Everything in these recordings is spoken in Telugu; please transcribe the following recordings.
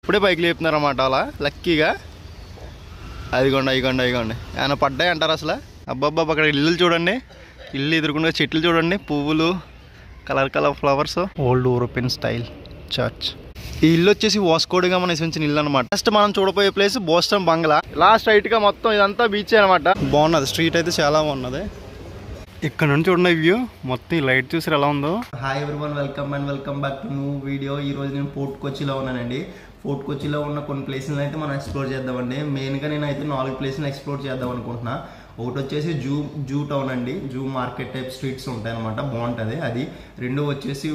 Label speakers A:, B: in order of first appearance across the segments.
A: ఇప్పుడే పైకి లేపుతున్నారన్నమాట అలా లక్కీగా. అదిగోండి ఏమైనా పడ్డాయి అంటారు అసలు. అబ్బాబ్బా అక్కడ ఇల్లు చూడండి, ఇల్లు ఎదురుకుండా చెట్లు చూడండి, పువ్వులు, colour flowers, old European style church. ఈ ఇల్లు వచ్చేసి వాస్కో డి గామా నివసించిన ఇల్లు అనమాట. ఫస్ట్ మనం చూడబోయే ప్లేస్ బోస్టన్ బంగ్లా. లాస్ట్ రైట్ గా మొత్తం ఇదంతా బీచ్ అనమాట. బాగున్నది, స్ట్రీట్ అయితే చాలా బాగున్నది. ఇక్కడ నుంచి చూడండి వ్యూ మొత్తం, ఈ లైట్ చూసారు ఎలా ఉందో. Hi everyone, welcome back to new video. ఈ రోజు నేను ఫోర్ట్ కొచ్చిలో ఉన్నానండి. ఫోర్ట్ కొచ్చిలో ఉన్న కొన్ని ప్లేసులను అయితే మనం ఎక్స్ప్లోర్ చేద్దామండి. మెయిన్గా నేను అయితే 4 ప్లేసులను ఎక్స్ప్లోర్ చేద్దాం అనుకుంటున్నా. ఒకటి వచ్చేసి జూ టౌన్ అండి, జూ మార్కెట్ టైప్ స్ట్రీట్స్ ఉంటాయి అనమాట, బాగుంటుంది అది. 2 వచ్చేసి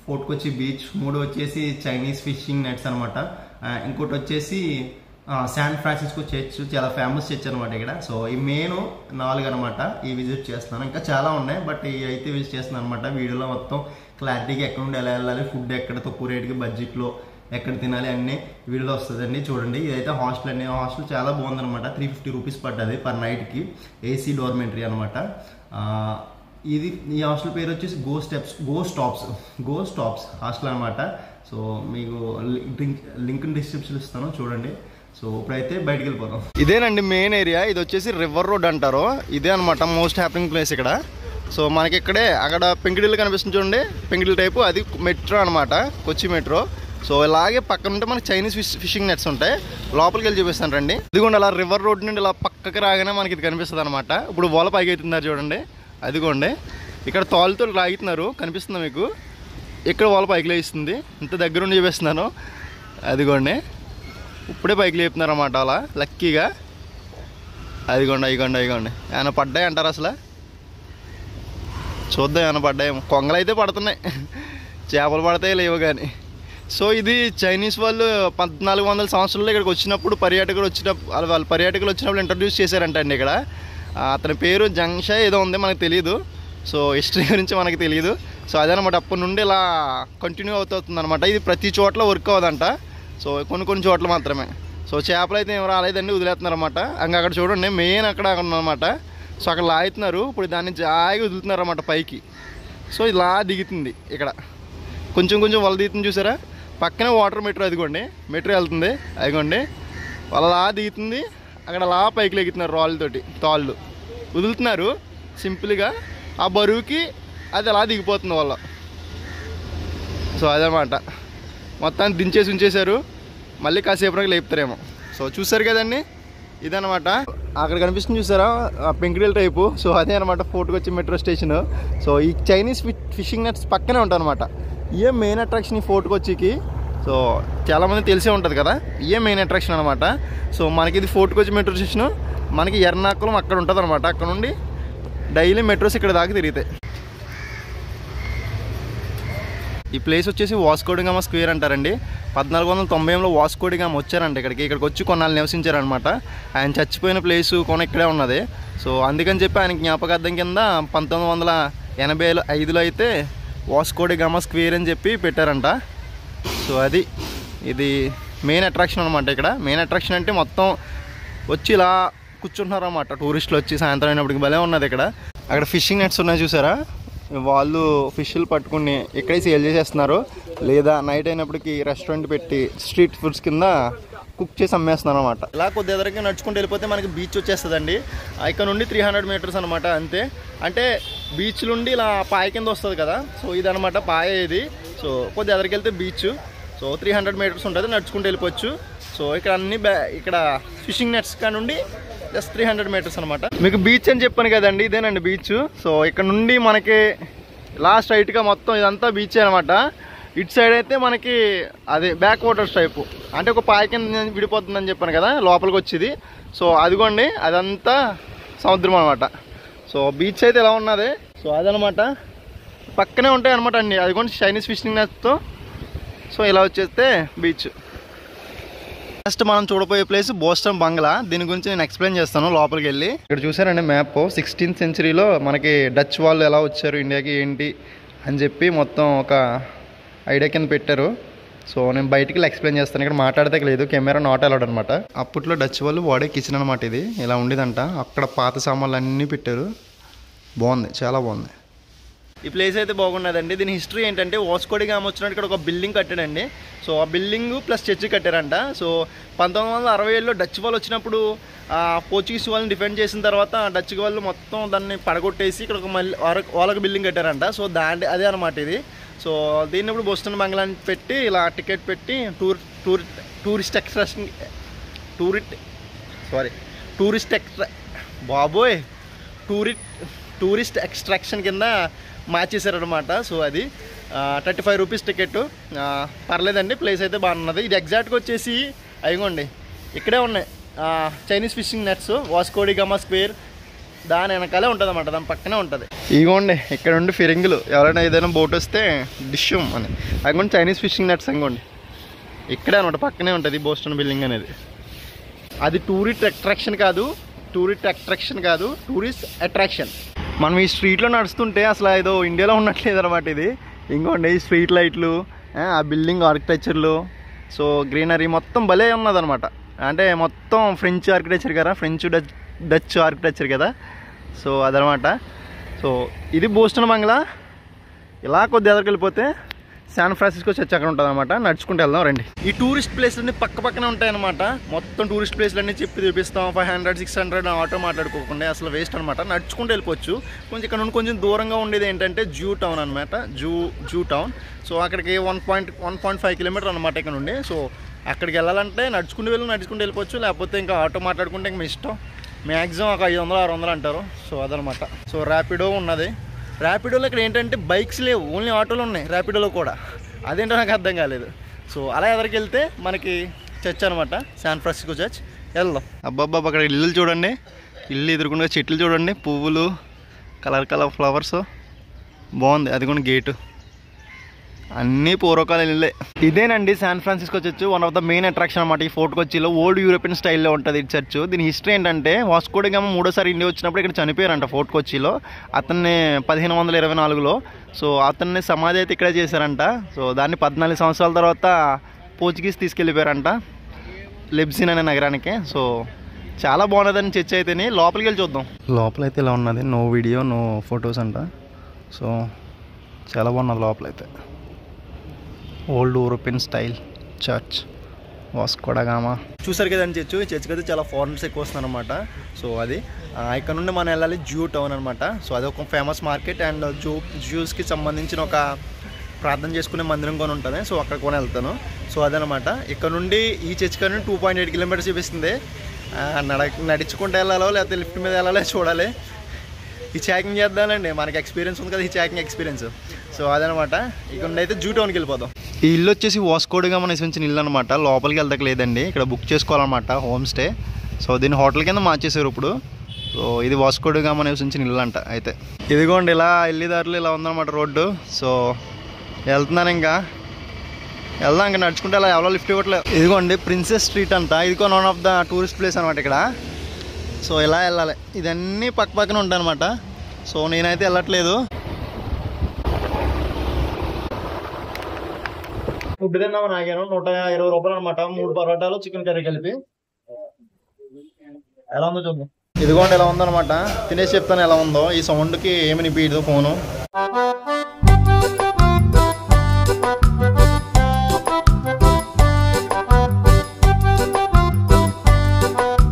A: ఫోర్ట్ కొచ్చి బీచ్. 3 వచ్చేసి చైనీస్ ఫిషింగ్ నెట్స్ అనమాట. ఇంకోటి వచ్చేసి శాన్ ఫ్రాన్సిస్కో చర్చ్, చాలా ఫేమస్ చర్చ్ అనమాట ఇక్కడ. సో ఈ మెయిన్ 4 అనమాట. ఈ విజిట్ చేస్తున్నాను, ఇంకా చాలా ఉన్నాయి బట్ ఈ అయితే విజిట్ చేస్తున్నాను అనమాట. వీడియోలో మొత్తం క్లారిటీగా ఎక్కడ నుండి ఎలా వెళ్ళాలి, ఫుడ్ ఎక్కడ తక్కువ రేటుకి బడ్జెట్లో ఎక్కడ తినాలి అన్నీ వీడియోలో వస్తుందండి. చూడండి, ఇదైతే హాస్టల్ అండి. హాస్టల్ చాలా బాగుందనమాట. 350 రూపీస్ పడ్డది పర్ నైట్కి. ఏసీ డోర్మెంటరీ అనమాట. ఈ హాస్టల్ పేరు వచ్చేసి గో స్టాప్స్ హాస్టల్ అనమాట. సో మీకు లింక్ డిస్క్రిప్షన్ ఇస్తాను, చూడండి. సో ఇప్పుడైతే బయటికి వెళ్ళిపోతాం. ఇదేనండి మెయిన్ ఏరియా. ఇది వచ్చేసి రివర్ రోడ్ అంటారు. ఇదే అనమాట మోస్ట్ హ్యాపెనింగ్ ప్లేస్ ఇక్కడ. సో మనకి ఇక్కడే అక్కడ పెంకిడిల్లు కనిపిస్తుంది చూడండి, పెంకిడిల్ టైపు, అది మెట్రో అనమాట, కొచ్చి మెట్రో. సో ఇలాగే పక్కన ఉంటే మనకి చైనీస్ ఫిషింగ్ నెట్స్ ఉంటాయి. లోపలికి వెళ్ళి చూపిస్తాను రండి. ఇదిగోండి, అలా రివర్ రోడ్ నుండి ఇలా పక్కకి రాగానే మనకి ఇది కనిపిస్తుంది అనమాట. ఇప్పుడు వల పైకి అవుతున్నారు చూడండి, అదిగోండి ఇక్కడ తాళ్ళతో లాగుతున్నారు, కనిపిస్తుందా మీకు? ఇక్కడ వల పైకి లేస్తుంది, ఇంత దగ్గరుండి చూపిస్తున్నాను. అదిగోండి ఇప్పుడే పైకి లేపుతున్నారు అన్నమాట అలా లక్కీగా. అదిగోండి ఏమైనా పడ్డాయి అంటారు అసలు. చూద్దాం ఏమైనా పడ్డాయేమో. కొంగలు అయితే పడుతున్నాయి, చేపలు పడతాయి లేవు కానీ. సో ఇది చైనీస్ వాళ్ళు 1400 సంవత్సరాల్లో ఇక్కడికి వచ్చినప్పుడు వాళ్ళు పర్యాటకులు వచ్చినప్పుడు ఇంట్రడ్యూస్ చేశారంట అండి ఇక్కడ. అతని పేరు జంగ్షా ఏదో ఉంది, మనకు తెలియదు. సో హిస్టరీ గురించి మనకు తెలియదు. సో అదనమాట, అప్పటి నుండి ఇలా కంటిన్యూ అవుతుంది అనమాట. ఇది ప్రతి చోట్ల వర్క్ అవ్వదంట. సో కొన్ని చోట్ల మాత్రమే. సో చేపలు అయితే ఏం రాలేదండి, వదిలేస్తున్నారన్నమాట. అక్కడ చూడండి మెయిన్ అక్కడ ఉన్నమాట. సో అక్కడ లాగుతున్నారు, ఇప్పుడు దాన్ని జాయిగా వదులుతున్నారు అన్నమాట పైకి. సో ఇలా దిగుతుంది ఇక్కడ, కొంచెం వల దిగుతుంది చూసారా. పక్కనే వాటర్ మెట్రో, అదిగోండి మెట్రో వెళ్తుంది, అదిగోండి వాళ్ళలా దిగుతుంది. అక్కడ అలా పైకి లెగుతున్నారు తాళ్ళు వదులుతున్నారు సింపుల్గా. ఆ బరువుకి అది అలా దిగిపోతుంది వాళ్ళ. సో అదనమాట, మొత్తాన్ని దించేసి ఉంచేశారు, మళ్ళీ కాసేపటికి లేపుతారేమో. సో చూసారు కదండి, ఇదనమాట. అక్కడ కనిపిస్తుంది చూసారా పెంకిడిల్ టైపు. సో అదే అనమాట ఫోర్ట్ కొచ్చి మెట్రో స్టేషన్. సో ఈ చైనీస్ ఫిషింగ్ నెట్స్ పక్కనే ఉంటాయి అనమాట. ఇవే మెయిన్ అట్రాక్షన్ ఈ ఫోర్ట్ కొచ్చికి. సో చాలామంది తెలిసే ఉంటుంది కదా, ఇవే మెయిన్ అట్రాక్షన్ అనమాట. సో మనకి ఇది ఫోర్ట్ కొచ్చి మెట్రో స్టేషన్, మనకి ఎర్నాకుళం అక్కడ ఉంటుంది అనమాట. అక్కడ నుండి డైలీ మెట్రోస్ ఇక్కడ దాకా తిరుగుతాయి. ఈ ప్లేస్ వచ్చేసి వాస్కో డి గామా స్క్వేర్ అంటారండి. 1498లో వాస్కో డి గామా వచ్చారంట ఇక్కడికి వచ్చి కొన్నాళ్ళు నివసించారనమాట. ఆయన చచ్చిపోయిన ప్లేసు ఇక్కడే ఉన్నది. సో అందుకని చెప్పి ఆయన జ్ఞాపకార్థం కింద 1985లో అయితే వాస్కో డి గామా స్క్వేర్ అని చెప్పి పెట్టారంట. సో ఇది మెయిన్ అట్రాక్షన్ అనమాట. ఇక్కడ మెయిన్ అట్రాక్షన్ అంటే మొత్తం వచ్చి ఇలా కూర్చుంటున్నారు అన్నమాట టూరిస్టులు వచ్చి. సాయంత్రం అయినప్పటికి భలే ఉన్నది ఇక్కడ. అక్కడ ఫిషింగ్ నెట్స్ ఉన్నాయి చూసారా, వాళ్ళు ఫిష్లు పట్టుకుని ఇక్కడే సేల్ చేసేస్తున్నారు, లేదా నైట్ అయినప్పటికి రెస్టారెంట్ పెట్టి స్ట్రీట్ ఫుడ్స్ కింద కుక్ చేసి అమ్మేస్తున్నారు అనమాట. ఇలా కొద్ది ఎదురుగా నడుచుకుంటూ వెళ్ళిపోతే మనకి బీచ్ వచ్చేస్తుందండి. ఇక్కడ నుండి 300 మీటర్స్ అనమాట అంతే. అంటే బీచ్ నుండి ఇలా పాయ కింద వస్తుంది కదా, సో ఇదనమాట పాయ ఇది. సో కొద్ది ఎదురుకి వెళ్తే బీచ్. సో 300 మీటర్స్ ఉంటుంది, నడుచుకుంటూ వెళ్ళిపోవచ్చు. సో ఇక్కడ ఇక్కడ ఫిషింగ్ నెట్స్ కా నుండి జస్ట్ 300 మీటర్స్ అనమాట. మీకు బీచ్ అని చెప్పాను కదండి, ఇదేనండి బీచ్. సో ఇక్కడ నుండి మనకి లాస్ట్ రైట్గా మొత్తం ఇదంతా బీచ్ అనమాట. ఇటు సైడ్ అయితే మనకి అదే బ్యాక్ వాటర్స్ టైపు, అంటే ఒక పాయ కింద విడిపోతుందని చెప్పాను కదా లోపలికి వచ్చేది. సో అదిగోండి అదంతా సముద్రం అనమాట. సో బీచ్ అయితే ఎలా ఉన్నది. సో అదనమాట, పక్కనే ఉంటాయి అనమాట అన్ని. అదిగోండి చైనీస్ ఫిషింగ్ నెట్తో. సో ఇలా వచ్చేస్తే బీచ్. నెక్స్ట్ మనం చూడబోయే ప్లేస్ బోస్టన్ బంగ్లా. దీని గురించి నేను ఎక్స్ప్లెయిన్ చేస్తాను లోపలికి వెళ్ళి. ఇక్కడ చూసారండి మ్యాప్, 16th సెంచరీలో మనకి డచ్ వాళ్ళు ఎలా వచ్చారు ఇండియాకి ఏంటి అని చెప్పి మొత్తం ఒక ఐడియా కింద పెట్టారు. సో నేను బయటికి ఎక్స్ప్లెయిన్ చేస్తాను, ఇక్కడ మాట్లాడితే లేదు, కెమెరా నాట్ అలౌడ్ అనమాట. అప్పట్లో డచ్ వాళ్ళు వాడే కిచెన్ అనమాట ఇది. ఇలా ఉండేదంట. అక్కడ పాత సామాన్లు అన్నీ పెట్టారు, బాగుంది, చాలా బాగుంది. ఈ ప్లేస్ అయితే బాగున్నదండి. దీని హిస్టరీ ఏంటంటే వాస్కో డి గామా వచ్చినట్టు ఇక్కడ ఒక బిల్డింగ్ కట్టాడండి. సో ఆ బిల్డింగ్ ప్లస్ చర్చి కట్టారంట. సో 1967లో డచ్ వాళ్ళు వచ్చినప్పుడు పోర్చుగీస్ వాళ్ళని డిఫెండ్ చేసిన తర్వాత డచ్ వాళ్ళు మొత్తం దాన్ని పడగొట్టేసి ఇక్కడ ఒక మళ్ళీ వాళ్ళకి బిల్డింగ్ కట్టారంట. సో అదే అనమాట ఇది. సో దీన్ని ఇప్పుడు బోస్టన్ బంగ్లా అని పెట్టి ఇలా టికెట్ పెట్టి టూరిస్ట్ ఎక్స్ట్రాక్షన్ కింద మార్చేశారనమాట. సో అది 35 రూపీస్ టికెట్. పర్లేదండి, ప్లేస్ అయితే బాగున్నది. ఇది ఎగ్జాక్ట్గా వచ్చేసి అయిగోండి ఇక్కడే ఉన్నాయి Chinese fishing nets, Vasco da Gama square దాని వెనకాలే ఉంటుంది అన్నమాట, దాని పక్కనే ఉంటుంది. ఇగోండి ఇక్కడ ఉండి ఫిరింగులు, ఎవరైనా ఏదైనా బోట్ వస్తే డిష్యూమ్ అని అదిగోండి చైనీస్ ఫిషింగ్ నెట్స్ ఇంకోండి ఇక్కడే అనమాట, పక్కనే ఉంటుంది బోస్టన్ బిల్డింగ్ అనేది. అది టూరిస్ట్ అట్రాక్షన్ కాదు, టూరిస్ట్ అట్రాక్షన్. మనం ఈ స్ట్రీట్లో నడుస్తుంటే అసలు ఏదో ఇండియాలో ఉన్నట్లేదు అనమాట ఇది. ఇంకోండి ఈ స్ట్రీట్ లైట్లు, ఆ బిల్డింగ్ ఆర్కిటెక్చర్లు, సో గ్రీనరీ మొత్తం భలే ఉన్నదనమాట. అంటే మొత్తం ఫ్రెంచ్ ఆర్కిటెక్చర్ కదా, డచ్ ఆర్కిటెక్చర్ కదా. సో అదనమాట. సో ఇది బోస్టన్ బంగ్లా. ఇలా కొద్ది ఎదరికి వెళ్ళిపోతే శాన్ ఫ్రాన్సిస్కో చర్చ్ అక్కడ ఉంటుంది అనమాట. నడుచుకుంటూ వెళ్దాం రండి. ఈ టూరిస్ట్ ప్లేస్లన్నీ పక్కనే ఉంటాయన్నమాట. మొత్తం టూరిస్ట్ ప్లేస్లన్నీ చెప్పి చూపిస్తాం. 500-600 ఆటో మాట్లాడుకోకుండా అసలు వేస్ట్ అనమాట. నడుచుకుంటూ వెళ్ళిపోవచ్చు. కొంచెం ఇక్కడ నుండి కొంచెం దూరంగా ఉండేది ఏంటంటే జూ టౌన్ అనమాట. Zoo town. సో అక్కడికి 1.5 కిలోమీటర్ అనమాట ఇక్కడ నుండి. సో అక్కడికి వెళ్ళాలంటే నడుచుకుంటూ వెళ్ళిపోవచ్చు, లేకపోతే ఇంకా ఆటో మాట్లాడుకుంటే ఇంకా మీ ఇష్టం. మ్యాక్సిమం ఒక 500-600 అంటారు. సో అదనమాట. సో ర్యాపిడో ఉన్నది. ర్యాపిడోలో ఇక్కడ ఏంటంటే బైక్స్ లేవు, ఓన్లీ ఆటోలు ఉన్నాయి ర్యాపిడోలో కూడా. అదేంటో నాకు అర్థం కాలేదు. సో అలా ఎదరికి వెళ్తే మనకి చర్చ్ అనమాట, శాన్ ఫ్రాన్సిస్కో చర్చ్. వెళ్దాం. అబ్బాబ్బా అక్కడ ఇల్లు చూడండి, ఇల్లు ఎదురుకుండా చెట్లు చూడండి, పువ్వులు, కలర్ ఫ్లవర్స్ బాగుంది. అది కూడా గేటు, అన్నీ పూర్వకాల ఇల్లే. ఇదేనండి San Francisco church. One of the main attraction అనమాట ఈ ఫోర్ట్ కొచ్చిలో. ఓల్డ్ యూరోపియన్ స్టైల్లో ఉంటుంది ఈ చర్చ్. దీని హిస్టరీ ఏంటంటే వాస్కో డి గామా 3వ ఇండియా వచ్చినప్పుడు ఇక్కడ చనిపోయారంట ఫోర్ట్ కొచ్చిలో. అతన్ని 1524లో. సో అతన్ని సమాధి అయితే ఇక్కడే చేశారంట. సో దాన్ని 14 సంవత్సరాల తర్వాత పోర్చుగీస్ తీసుకెళ్ళిపోయారంట లెబ్సిన్ అనే నగరానికి. సో చాలా బాగున్నదని చర్చ్ అయితేనే. లోపలికి వెళ్ళి చూద్దాం. లోపలైతే ఇలా ఉన్నది, నో వీడియో నో ఫొటోస్ అంట. సో చాలా బాగున్నది లోపలైతే. Old European style church Vasco da Gama. చూసారు కదండి చర్చ్. ఈ చర్చ్కి అయితే చాలా ఫారినర్స్ ఎక్కువ వస్తున్నారు అనమాట. సో అది ఇక్కడ నుండి మనం వెళ్ళాలి జూ టౌన్ అనమాట. సో అది ఒక ఫేమస్ మార్కెట్ అండ్ జ్యూస్కి సంబంధించిన ఒక ప్రార్థన చేసుకునే మందిరం కొని ఉంటుంది. సో అక్కడ కొని వెళ్తాను. సో అదనమాట. ఇక్కడ నుండి ఈ చర్చ్ కానీ 2.8 కిలోమీటర్స్ చూపిస్తుంది. నడుచుకుంటూ వెళ్ళాలో లేకపోతే లిఫ్ట్ మీద వెళ్ళాలో చూడాలి. ఈ చాకింగ్ చేద్దామండి, మనకి ఎక్స్పీరియన్స్ ఉంది కదా ఈ చాకింగ్ ఎక్స్పీరియన్స్. సో అదనమాట. ఇక్కడ అయితే జూ టౌన్కి వెళ్ళిపోదాం. ఈ ఇల్లు వచ్చేసి వాస్కో డి గామా నివసించిన ఇల్లు అనమాట. లోపలికి వెళ్తాక లేదండి, ఇక్కడ బుక్ చేసుకోవాలన్నమాట హోమ్ స్టే. సో దీన్ని హోటల్ కింద మార్చేసారు ఇప్పుడు. సో ఇది వాస్కో డి గామా నివసించిన ఇల్లు అంట. అయితే ఇదిగోండి ఇలా వెళ్ళేదారులు ఇలా ఉందన్నమాట రోడ్డు. సో వెళ్తున్నాను, ఇంకా వెళ్దాం. ఇంకా నడుచుకుంటే అలా ఎవరో లిఫ్ట్ ఇవ్వట్లేదు. ఇదిగోండి ప్రిన్సెస్ స్ట్రీట్ అంట. ఇది one of the tourist place అనమాట ఇక్కడ. సో ఇలా వెళ్ళాలి. ఇదన్నీ పక్కన ఉంటాయి అనమాట. సో నేనైతే వెళ్ళట్లేదు. ఫుడ్ తిన్నామని ఆగాను. 120 రూపాయలు అనమాట, 3 పరోటాలు చికెన్ కర్రీ కలిపి. ఎలా ఉందో చూద్దాం. ఇదిగోండి ఎలా ఉందనమాట. తినేసి చెప్తాను ఎలా ఉందో. ఈ సౌండ్కి ఏమి నింపిదు ఫోను.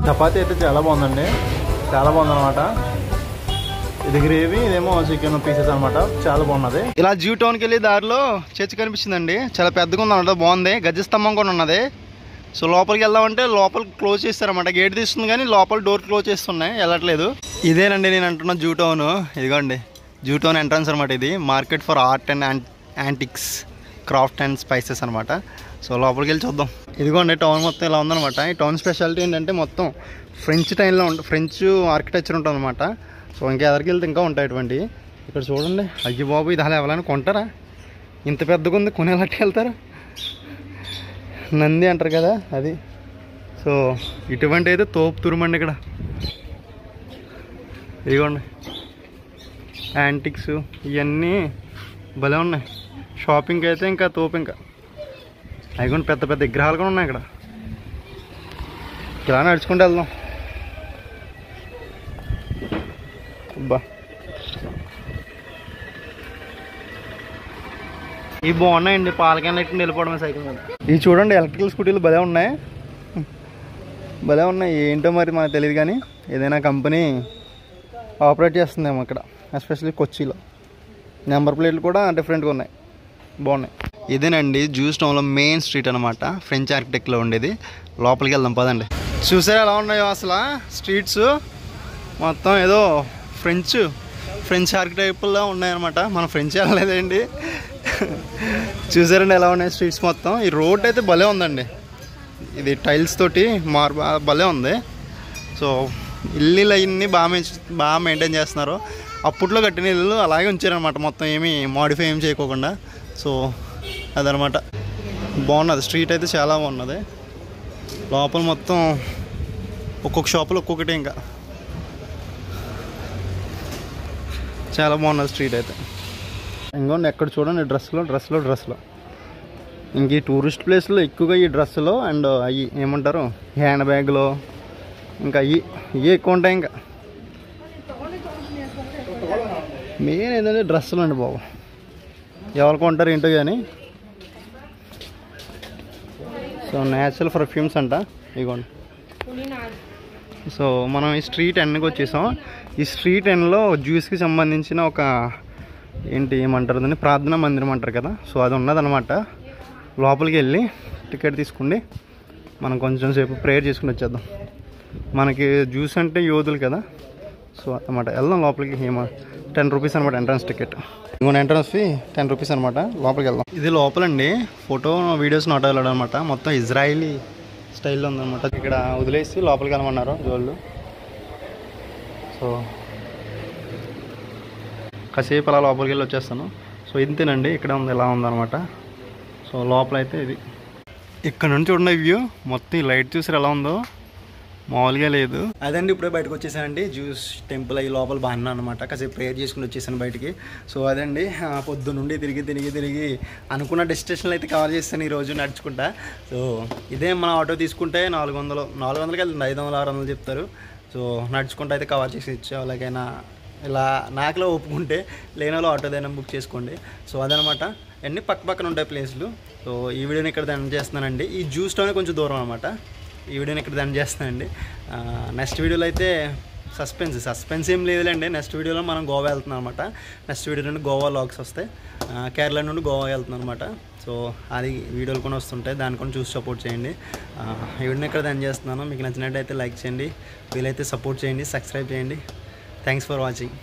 A: చపాతీ అయితే చాలా బాగుందండి, చాలా బాగుందన్నమాట. ఇది గ్రేవీ, ఇదేమో చికెన్ పీసెస్ అనమాట. చాలా బాగున్నది. ఇలా జూ టౌన్కి వెళ్ళి దారిలో చర్చ్ కనిపించిందండి. చాలా పెద్దగా ఉందన్నమాట, బాగుంది. గజ్జ స్తంభం కూడా ఉన్నది. సో లోపలికి వెళ్దామంటే లోపల క్లోజ్ చేస్తారన్నమాట. గేట్ తీస్తుంది కానీ లోపల డోర్ క్లోజ్ చేస్తున్నాయి, వెళ్ళట్లేదు. ఇదేనండి నేను అంటున్నా జూ టౌన్. ఇదిగోండి జూ టౌన్ ఎంట్రన్స్ అనమాట. ఇది market for art and antiques, craft and spices అనమాట. సో లోపలికి వెళ్ళి చూద్దాం. ఇదిగోండి టౌన్ మొత్తం ఇలా ఉందన్నమాట. ఈ టౌన్ స్పెషాలిటీ ఏంటంటే మొత్తం ఫ్రెంచ్ టైంలో ఫ్రెంచ్ ఆర్కిటెక్చర్ ఉంటుంది అనమాట. సో ఇంకా ఎదరికి వెళ్తే ఇంకా ఉంటాయి అటువంటి. ఇక్కడ చూడండి, అయ్యి బాబు ఇది అలా ఎవరైనా కొంటారా? ఇంత పెద్దగా ఉంది, కొనేలాంటి వెళ్తారా? నంది అంటారు కదా అది. సో ఇటువంటి అయితే తోపు తురుమండి ఇక్కడ. ఇదిగోండి యాంటిక్స్ ఇవన్నీ భలే ఉన్నాయి. షాపింగ్కి అయితే ఇంకా తోపు. ఇంకా అవి పెద్ద పెద్ద విగ్రహాలు కూడా ఉన్నాయి ఇక్కడ. ఇలా నడుచుకుంటూ వెళ్దాం. అబ్బా ఇవి బాగున్నాయండి, పాలకాయలు ఎట్టి వెళ్ళిపోవడమే సైకిల్ మీద. ఇవి చూడండి ఎలక్ట్రికల్ స్కూటీలు భలే ఉన్నాయి, భలే ఉన్నాయి. ఏంటో మరి మనకు తెలియదు కానీ ఏదైనా కంపెనీ ఆపరేట్ చేస్తుందేమో ఇక్కడ, ఎస్పెషల్లీ కొచ్చిలో. నెంబర్ ప్లేట్లు కూడా డిఫరెంట్గా ఉన్నాయి, బాగున్నాయి. ఇదేనండి జ్యూస్ టౌన్లో మెయిన్ స్ట్రీట్ అనమాట, ఫ్రెంచ్ ఆర్కిటెక్ట్లో ఉండేది. లోపలికి వెళ్దాం పదండి. చూసారా ఎలా ఉన్నాయో అసలు స్ట్రీట్స్ మొత్తం, ఏదో ఫ్రెంచ్ ఆర్కిటెక్ట్లో ఉన్నాయన్నమాట. మనం ఫ్రెంచ్ వెళ్ళలేదండి. చూసారండి ఎలా ఉన్నాయి స్ట్రీట్స్ మొత్తం. ఈ రోడ్ అయితే భలే ఉందండి, ఇది టైల్స్ తోటి భలే ఉంది. సో ఇల్లు అవన్నీ బాగా మెయింటైన్ చేస్తున్నారు. అప్పట్లో కట్టిన ఇల్లు అలాగే ఉంచారనమాట, మొత్తం ఏమీ మాడిఫై ఏం చేయకోకుండా. సో అదనమాట, బాగున్నది స్ట్రీట్ అయితే, చాలా బాగున్నది. లోపల మొత్తం ఒక్కొక్క షాపులో ఒక్కొక్కటి, ఇంకా చాలా బాగున్నది స్ట్రీట్ అయితే. ఇంకోండి ఎక్కడ చూడండి డ్రెస్సులు. ఇంక ఈ టూరిస్ట్ ప్లేస్లో ఎక్కువగా ఈ డ్రెస్సులు అండ్ అవి ఏమంటారు హ్యాండ్ బ్యాగ్లో, ఇంకా ఇవి ఎక్కువ ఉంటాయి. ఇంకా మెయిన్ ఏంటంటే డ్రెస్సులు అండి బాబు, ఎవరు కొంటారు ఏంటో కానీ. సో న్యాచురల్ పర్ఫ్యూమ్స్ అంట ఇగోండి. సో మనం ఈ స్ట్రీట్ ఎండ్కి వచ్చేసాం. ఈ స్ట్రీట్ ఎండ్లో జ్యూస్కి సంబంధించిన ఒక ఏమంటారు దాన్ని, ప్రార్థనా మందిరం అంటారు కదా. సో అది ఉన్నదనమాట. లోపలికి వెళ్ళి టికెట్ తీసుకోండి, మనం కొంచెం సేపు ప్రేయర్ చేసుకుని వచ్చేద్దాం. మనకి జ్యూస్ అంటే యోధులు కదా, సో అనమాట. వెళ్దాం లోపలికి. 10 రూపీస్ అనమాట ఎంట్రన్స్ టికెట్. ఇంకొక ఎంట్రన్స్ ఫీ 10 రూపీస్ అనమాట. లోపలికి వెళ్దాం. ఇది లోపలండి, ఫోటో వీడియోస్ నాట్ అలౌడ్ అనమాట. మొత్తం ఇజ్రాయిలీ స్టైల్లో ఉందన్నమాట. ఇక్కడ వదిలేసి లోపలికి వెళ్ళమన్నారు జోళ్ళు. సో కాసేపు అలా లోపలికి వెళ్ళి వచ్చేస్తాను. సో ఇంతేనండి, ఇక్కడ ఉంది, ఎలా ఉందన్నమాట. సో లోపల అయితే ఇది. ఇక్కడ నుంచి చూడండి వ్యూ మొత్తం, ఈ లైట్ చూసారు ఎలా ఉందో, మామూలుగా లేదు. అదండి ఇప్పుడే బయటకు వచ్చేసానండి. జ్యూస్ టెంపుల్ అయ్యి లోపల బాగున్నా అనమాట. కాసేపు ప్రేయర్ చేసుకుని వచ్చేసాను బయటికి. సో అదండి, పొద్దు నుండి తిరిగి అనుకున్న డెస్టినేషన్లు అయితే కవర్ చేస్తాను ఈరోజు నడుచుకుంటా. సో ఇదే మన ఆటో తీసుకుంటే 400 వెళ్తుంది, 500 600 చెప్తారు. సో నడుచుకుంటూ అయితే కవర్ చేసి ఇచ్చే వాళ్ళకైనా, ఇలా నాకులో ఒప్పుకుంటే లేని వాళ్ళు ఆటోదైనా బుక్ చేసుకోండి. సో అదనమాట, అన్నీ పక్కన ఉంటాయి ప్లేస్లు. సో ఈ వీడియోని ఇక్కడ ఎండ్ చేస్తున్నానండి. ఈ జ్యూస్ టౌన్ కొంచెం దూరం అనమాట. ఈ వీడియోని ఇక్కడ ఎండ్ చేస్తానండి. నెక్స్ట్ వీడియోలో అయితే సస్పెన్స్ ఏం లేదులేండి. నెక్స్ట్ వీడియోలో మనం గోవా వెళ్తున్నాం అనమాట. నెక్స్ట్ వీడియో నుండి గోవా లాగ్స్ వస్తాయి. కేరళ నుండి గోవా వెళ్తున్నాం అనమాట. సో అది వీడియోలు కూడా వస్తుంటాయి, దాన్ని కూడా చూసి సపోర్ట్ చేయండి. ఈ వీడియోని ఇక్కడ ఎండ్ చేస్తున్నాను. మీకు నచ్చినట్టయితే లైక్ చేయండి, వీలైతే సపోర్ట్ చేయండి, సబ్స్క్రైబ్ చేయండి. Thanks for watching.